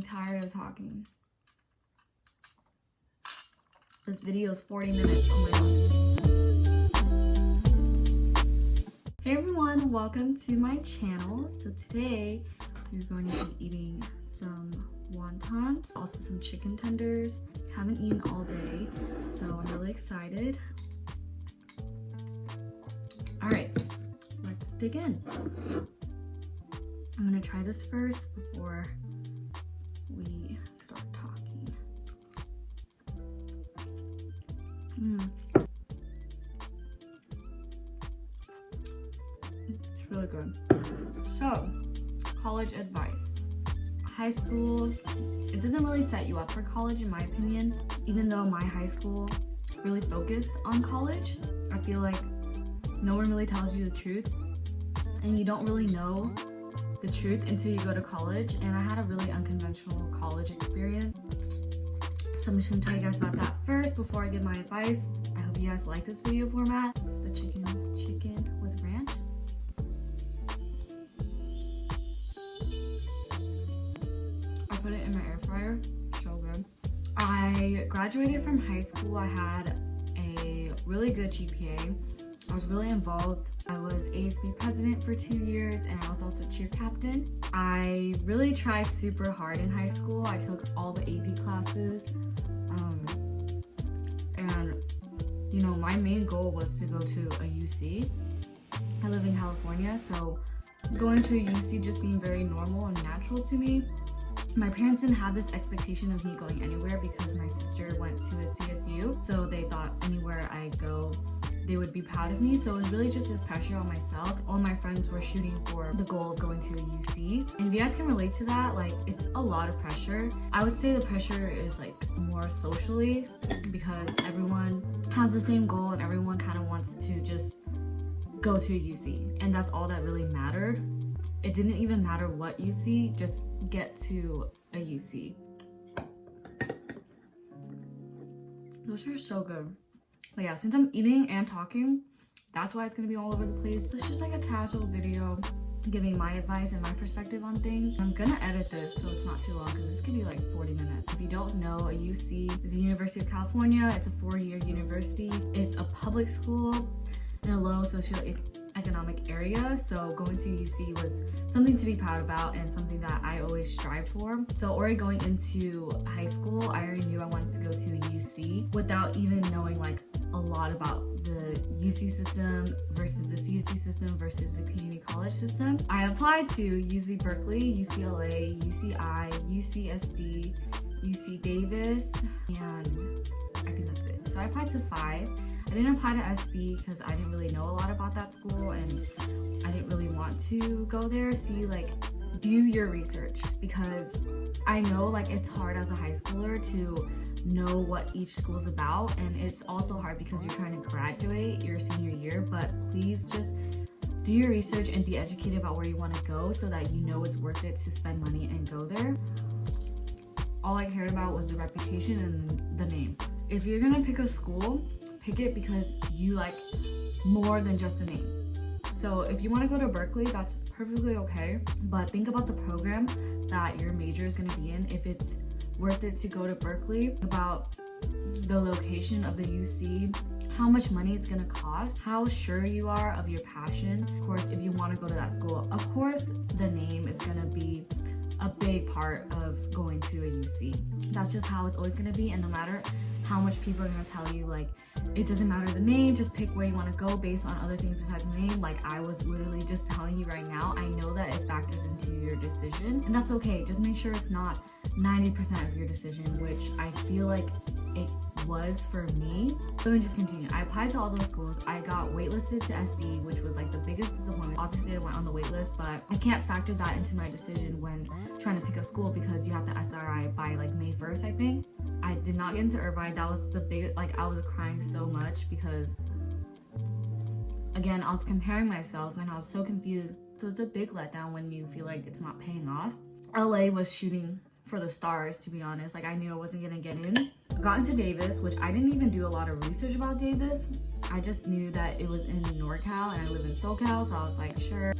tired of talking. This video is 40 minutes. Oh my god. Hey everyone, welcome to my channel. So today we're going to be eating some wontons, also some chicken tenders. Haven't eaten all day, so I'm really excited. All right, let's dig in. I'm gonna try this first before we start talking. It's really good. So, college advice. High school, it doesn't really set you up for college in my opinion. Even though my high school really focused on college, I feel like no one really tells you the truth, and you don't really know the truth until you go to college. And I had a really unconventional college experience, so I'm just gonna tell you guys about that first before I give my advice. I hope you guys like this video format. This is the chicken with ranch. I put it in my air fryer. So good. I graduated from high school. I had a really good GPA. I was really involved. I was ASB president for 2 years, and I was also cheer captain. I really tried super hard in high school. I took all the AP classes, and you know, my main goal was to go to a UC. I live in California, so going to a UC just seemed very normal and natural to me. My parents didn't have this expectation of me going anywhere because my sister went to a CSU, so they thought anywhere I go, they would be proud of me. So it was really just this pressure on myself. All my friends were shooting for the goal of going to a UC. And if you guys can relate to that, like, it's a lot of pressure. I would say the pressure is like more socially, because everyone has the same goal and everyone kind of wants to just go to a UC. And that's all that really mattered. It didn't even matter what UC, just get to a UC. Those are so good. But yeah, since I'm eating and talking, that's why it's gonna be all over the place. It's just like a casual video giving my advice and my perspective on things. I'm gonna edit this so it's not too long, because this could be like 40 minutes. If you don't know, a UC is the University of California. It's a 4-year university. It's a public school in a low socioeconomic area, so going to UC was something to be proud about and something that I always strived for. So already going into high school, I already knew I wanted to go to a UC without even knowing like a lot about the UC system versus the CSU system versus the community college system. I applied to UC Berkeley, UCLA, UCI, UCSD, UC Davis, and I think that's it. So I applied to 5. I didn't apply to SB because I didn't really know a lot about that school, and I didn't really want to go there. See, like, do your research, because I know like it's hard as a high schooler to know what each school is about, and it's also hard because you're trying to graduate your senior year. But please just do your research and be educated about where you want to go so that you know it's worth it to spend money and go there. All I cared about was the reputation and the name. If you're gonna pick a school, pick it because you like more than just the name. So if you want to go to Berkeley, that's perfectly okay, but think about the program that your major is going to be in. If it's worth it to go to Berkeley, about the location of the UC, how much money it's going to cost, how sure you are of your passion. Of course, if you want to go to that school, of course the name is going to be a big part of going to a UC. That's just how it's always going to be, and no matter how much people are going to tell you, like, it doesn't matter the name, just pick where you want to go based on other things besides the name. Like I was literally just telling you right now, I know that it factors into your decision, and that's okay. Just make sure it's not 90% of your decision, which I feel like it was for me. Let me just continue. I applied to all those schools. I got waitlisted to SD, which was like the biggest disappointment. Obviously I went on the waitlist, but I can't factor that into my decision when trying to pick a school, because you have to SRI by like May 1st, I think. I did not get into Irvine. That was the biggest, like I was crying so much because again, I was comparing myself and I was so confused. So it's a big letdown when you feel like it's not paying off. LA was shooting for the stars, to be honest. Like I knew I wasn't gonna get in. Got into Davis, which I didn't even do a lot of research about Davis. I just knew that it was in NorCal and I live in SoCal, so I was like, sure.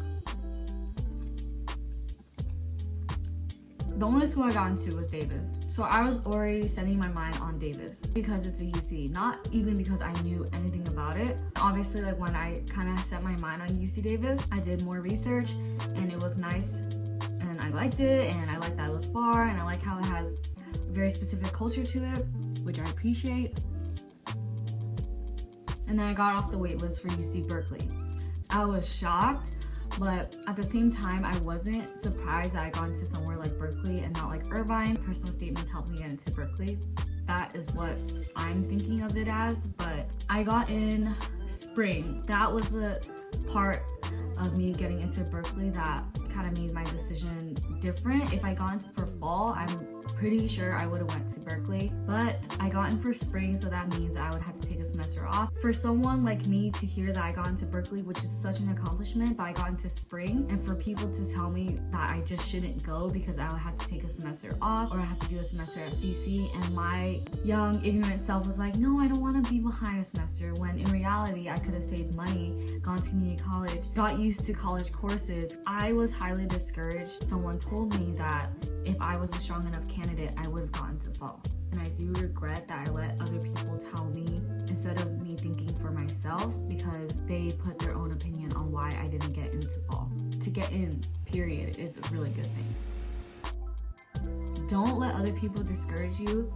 The only school I got into was Davis. So I was already setting my mind on Davis because it's a UC, not even because I knew anything about it. Obviously, like when I kind of set my mind on UC Davis, I did more research and it was nice and I liked it, and I liked that it was far, and I like how it has a very specific culture to it, which I appreciate. And then I got off the wait list for UC Berkeley. I was shocked, but at the same time, I wasn't surprised that I got into somewhere like Berkeley and not like Irvine. Personal statements helped me get into Berkeley. That is what I'm thinking of it as, but I got in spring. That was the part of me getting into Berkeley that kind of made my decision different. If I got into for fall, I'm pretty sure I would have went to Berkeley, but I got in for spring, so that means I would have to take a semester off. For someone like me to hear that I got into Berkeley, which is such an accomplishment, but I got into spring, and for people to tell me that I just shouldn't go because I would have to take a semester off or I have to do a semester at CC, and my young ignorant self was like, no, I don't want to be behind a semester, when in reality I could have saved money, gone to community college, got used to college courses. I was highly discouraged. Someone told me that if I was a strong enough candidate, I would have gotten to fall. And I do regret that I let other people tell me instead of me thinking for myself, because they put their own opinion on why I didn't get into fall. To get in, period, is a really good thing. Don't let other people discourage you.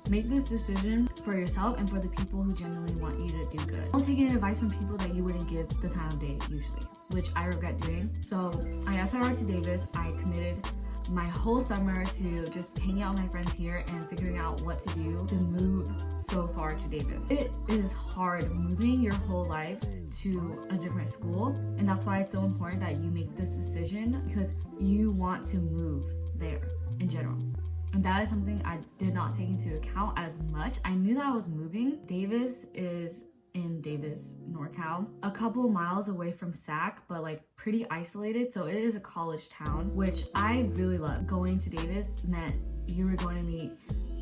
Make this decision for yourself and for the people who genuinely want you to do good. Don't take any advice from people that you wouldn't give the time of day usually, which I regret doing. So I SR'd to Davis. I committed my whole summer to just hanging out with my friends here and figuring out what to do to move so far to Davis. It is hard moving your whole life to a different school, and that's why it's so important that you make this decision, because you want to move there in general. And that is something I did not take into account as much. I knew that I was moving. Davis is in Davis, NorCal, a couple miles away from SAC, but like pretty isolated. So it is a college town, which I really love. Going to Davis meant you were going to meet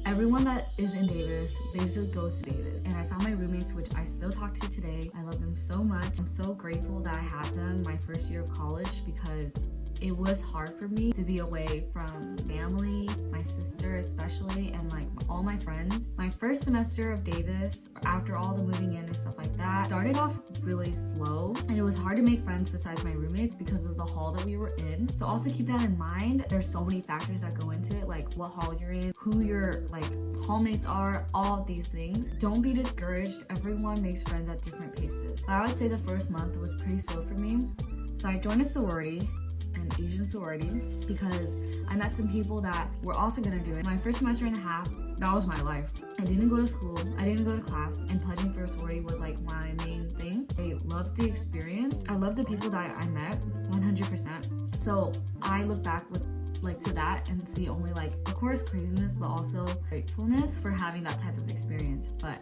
everyone that is in Davis, basically goes to Davis. And I found my roommates, which I still talk to today. I love them so much. I'm so grateful that I had them my first year of college, because it was hard for me to be away from family, my sister especially, and like all my friends. My first semester of Davis, after all the moving in and stuff like that, started off really slow, and it was hard to make friends besides my roommates because of the hall that we were in. So also keep that in mind. There's so many factors that go into it, like what hall you're in, who your like hallmates are, all of these things. Don't be discouraged. Everyone makes friends at different paces. But I would say the first month was pretty slow for me. So I joined a sorority, an Asian sorority, because I met some people that were also gonna do it. My first semester and a half, that was my life. I didn't go to school, I didn't go to class, and pledging for a sorority was like my main thing. I loved the experience. I loved the people that I met, 100%. So I look back with like to that and see only like, of course, craziness, but also gratefulness for having that type of experience. But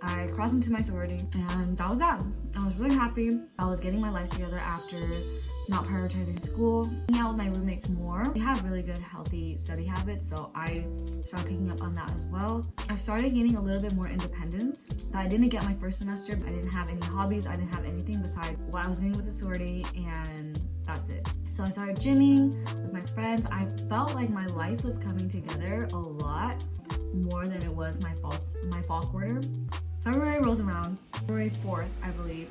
I crossed into my sorority, and that was that. I was really happy. I was getting my life together after not prioritizing school, hanging out with my roommates more. We have really good, healthy study habits, so I started picking up on that as well. I started gaining a little bit more independence that I didn't get my first semester. I didn't have any hobbies. I didn't have anything besides what I was doing with the sorority, and that's it. So I started gymming with my friends. I felt like my life was coming together a lot more than it was my fall quarter. February rolls around, February 4th, I believe.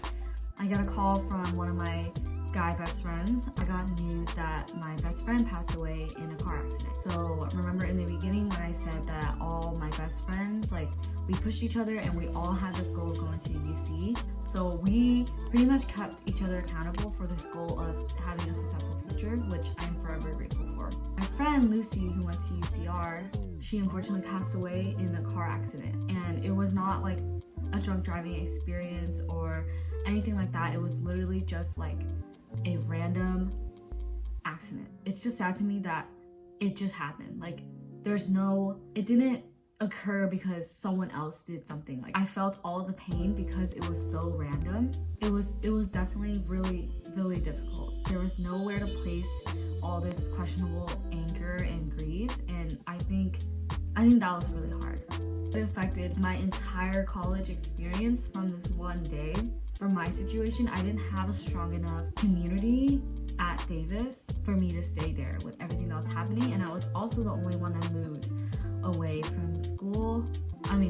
I got a call from one of my guy best friends. I got news that my best friend passed away in a car accident. So remember in the beginning when I said that all my best friends, like we pushed each other and we all had this goal of going to UC. So we pretty much kept each other accountable for this goal of having a successful future, which I'm forever grateful for. My friend Lucy, who went to UCR, she unfortunately passed away in a car accident. And it was not like a drunk driving experience or anything like that. It was literally just like a random accident. It's just sad to me that it just happened. Like it didn't occur because someone else did something. Like I felt all the pain because it was so random. It was definitely really, really difficult. There was nowhere to place all this questionable anger and grief, and I think that was really hard. It affected my entire college experience from this one day. For my situation, I didn't have a strong enough community at Davis for me to stay there with everything that was happening. And I was also the only one that moved away from school.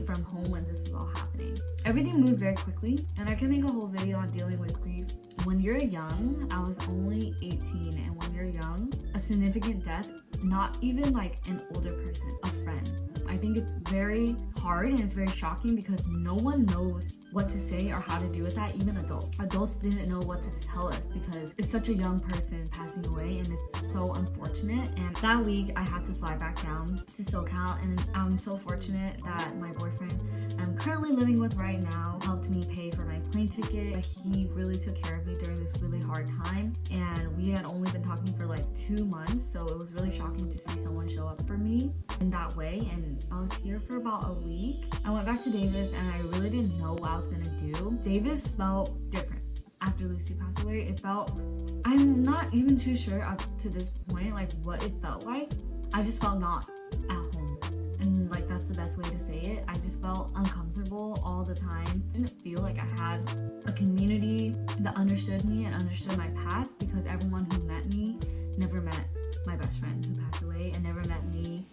From home when this was all happening. Everything moved very quickly, and I can make a whole video on dealing with grief. When you're young, I was only 18, and when you're young, a significant death, not even like an older person, a friend. I think it's very hard and it's very shocking because no one knows what to say or how to do with that, even adults. Adults didn't know what to tell us because it's such a young person passing away, and it's so unfortunate. And that week I had to fly back down to SoCal, and I'm so fortunate that my boyfriend I'm currently living with right now helped me pay for my plane ticket. He really took care of me during this really hard time, and we had only been talking for like 2 months, so it was really shocking to see someone show up for me in that way. And I was here for about a week. I went back to Davis, and I really didn't know what I was gonna do. Davis felt different after Lucy passed away. It felt, I'm not even too sure up to this point like what it felt like. I just felt not at home, and like that's the best way to say it. I just felt uncomfortable all the time. Didn't feel like I had a community that understood me and understood my past, because everyone who met me never met my best friend who passed away, and never met me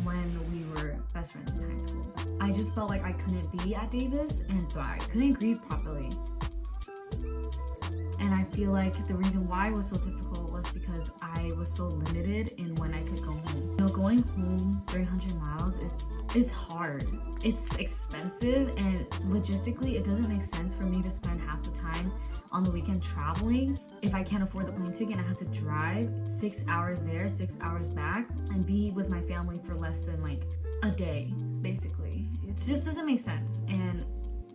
when we were best friends in high school. I just felt like I couldn't be at Davis and thrive, couldn't grieve properly. And I feel like the reason why it was so difficult was because I was so limited in when I could go home. You know, going home 300 miles it's hard. It's expensive, and logistically it doesn't make sense for me to spend half the time on the weekend traveling if I can't afford the plane ticket and I have to drive 6 hours there, 6 hours back, and be with my family for less than like a day, basically. It just doesn't make sense, and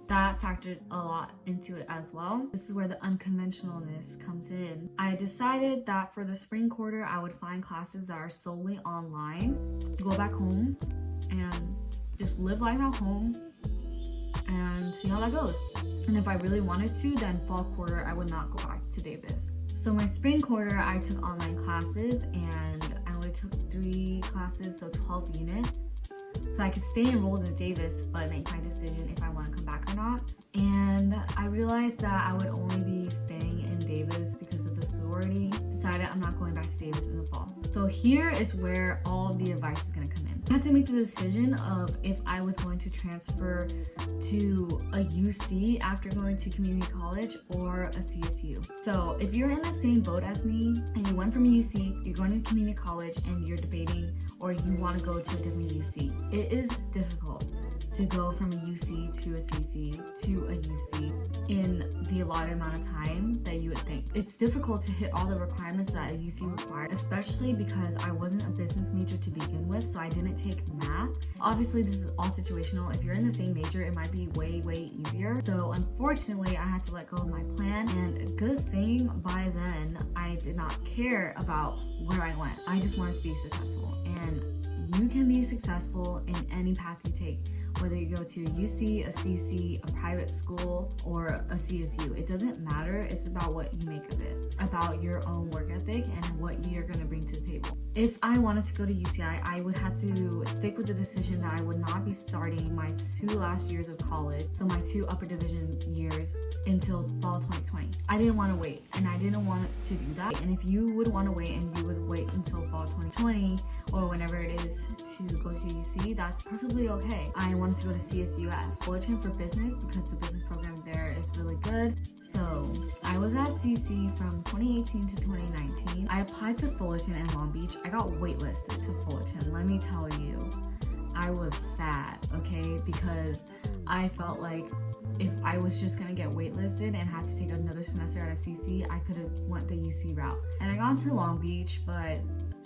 that factored a lot into it as well. This is where the unconventionalness comes in. I decided that for the spring quarter, I would find classes that are solely online, go back home, and just live life at home and see how that goes. And if I really wanted to, then fall quarter, I would not go back to Davis. So my spring quarter, I took online classes, and I only took 3 classes, so 12 units. So I could stay enrolled in Davis, but make my decision if I want to come back or not. And I realized that I would only be staying in Davis because of the sorority. Decided I'm not going back to Davis in the fall. So here is where all the advice is going to come in. I had to make the decision of if I was going to transfer to a UC after going to community college or a CSU. So if you're in the same boat as me and you went from a UC, you're going to community college and you're debating, or you want to go to a different UC, it is difficult to go from a UC to a CC to a UC in the allotted amount of time that you would think. It's difficult to hit all the requirements that a UC required, especially because I wasn't a business major to begin with, so I didn't take math. Obviously, this is all situational. If you're in the same major, it might be way, way easier. So unfortunately, I had to let go of my plan, and a good thing by then, I did not care about where I went. I just wanted to be successful, and you can be successful in any path you take. Whether you go to a UC, a CC, a private school, or a CSU, it doesn't matter. It's about what you make of it, about your own work ethic and what you're going to bring to the table. If I wanted to go to UCI, I would have to stick with the decision that I would not be starting my 2 last years of college, so my 2 upper division years, until fall 2020. I didn't want to wait, and I didn't want to do that. And if you would want to wait and you would wait until fall 2020 or whenever it is to go to UC, that's perfectly okay. I wanted to go to CSUF, Fullerton for business, because the business program there is really good. So I was at CC from 2018 to 2019. I applied to Fullerton and Long Beach. I got waitlisted to Fullerton. Let me tell you, I was sad, okay? Because I felt like if I was just gonna get waitlisted and had to take another semester at a CC, I could have went the UC route. And I got into Long Beach, but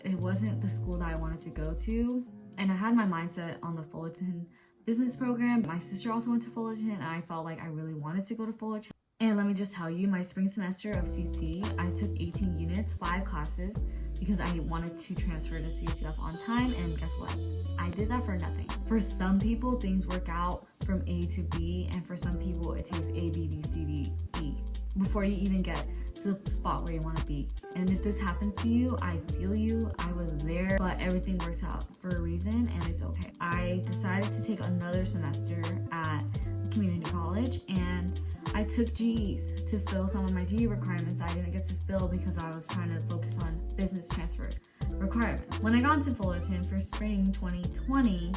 it wasn't the school that I wanted to go to. And I had my mindset on the Fullerton business program. My sister also went to Fullerton, and I felt like I really wanted to go to Fullerton. And let me just tell you, my spring semester of CC, I took 18 units, 5 classes, because I wanted to transfer to CSUF on time, and guess what? I did that for nothing. For some people, things work out from A to B, and for some people, it takes A, B, D, C, D, E before you even get to the spot where you want to be. And if this happened to you, I feel you. I was there, but everything works out for a reason, and it's okay. I decided to take another semester at community college, and I took GEs to fill some of my GE requirements that I didn't get to fill because I was trying to focus on business transfer requirements. When I got into Fullerton for spring 2020,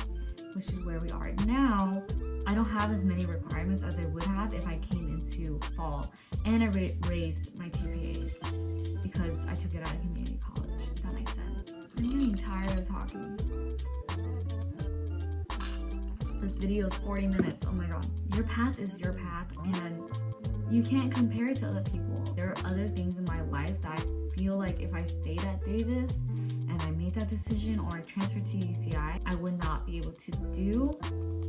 which is where we are now, I don't have as many requirements as I would have if I came into fall. And I raised my GPA because I took it out of community college, if that makes sense. I'm getting tired of talking. This video is 40 minutes, oh my god. Your path is your path and you can't compare it to other people. There are other things in my life that I feel like if I stayed at Davis and I made that decision or I transferred to UCI, I would not be able to do.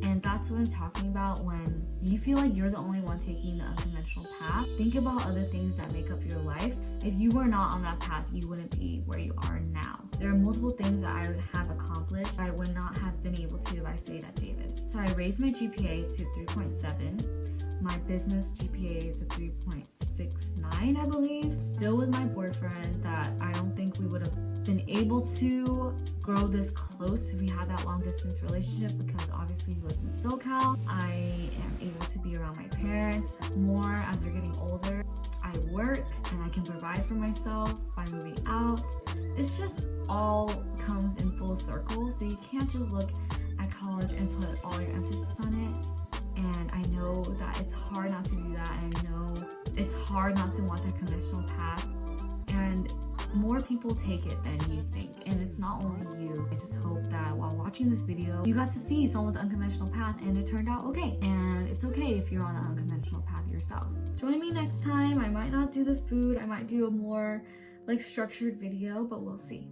And that's what I'm talking about when you feel like you're the only one taking the unconventional path. Think about other things that make up your life. If you were not on that path, you wouldn't be where you are now. There are multiple things that I have accomplished I would not have been able to if I stayed at Davis. So I raised my GPA to 3.7. My business GPA is a 3.69, I believe. Still with my boyfriend that I don't think we would have been able to grow this close if we had that long distance relationship because obviously he lives in SoCal. I am able to be around my parents more as they're getting older. I work and I can provide for myself by moving out. It's just all comes in full circle, so you can't just look at college and put all your emphasis on it. And I know that it's hard not to do that, and I know it's hard not to want that conventional path. And more people take it than you think, and it's not only you. I just hope that while watching this video, you got to see someone's unconventional path and it turned out okay. And it's okay if you're on an unconventional path yourself. Join me next time. I might not do the food. I might do a more like structured video, but we'll see.